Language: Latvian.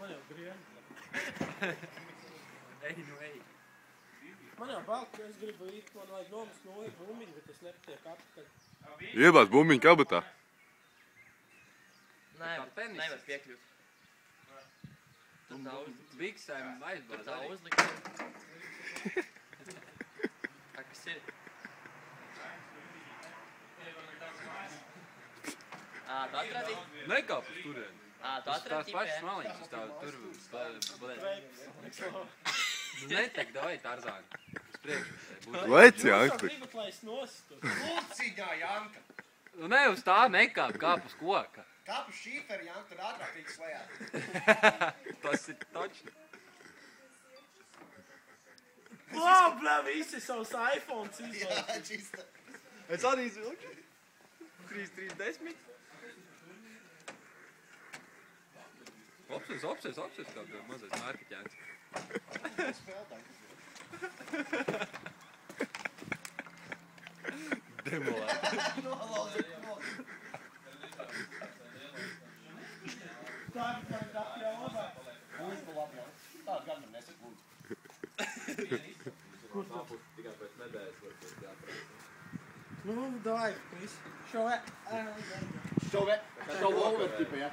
Man jau grien. Ej, nu ej. Man jau bail, ka es gribu īt, man vajag nomest noju bumbiņu, bet es nepatiek apakaļ. Iebāz bumbiņu kabatā. Nevar piekļūt. Tur tā Biksēm aizbāz Tur tā arī. uzlikt. Tā kas ir? Tu atradī? Nekāp uz turieni. Tu atradī? Tās pašas maliņas uz tā tur. Netek, davai Tarzāni. Uz priekšu. Lec, Jūs jau Janka. gribat, lai es nosistu. Lūciņā, Janka! Nu ne uz tā nekāp, kāp uz koka. Kāpu šīferi, Janka, tur ātrāk tiks slējā. Tas ir točni. Blā, visi savus iPhones Jā, izvēlēt. čista. Es arī zvilku. 3.30. Opsies, kā mazais mārkeķēns. Spēlētājs. Demolē. Nolauzīt koku. Tā ir jau labāk. Lūdzu, pa labi, Janka. Tādu gan man nesaka, lūdzu. Tikai pēc nedēļas var būt jāprasa. Nu, davai, please. Šovē. Šovē. Šovē, tipa, ja.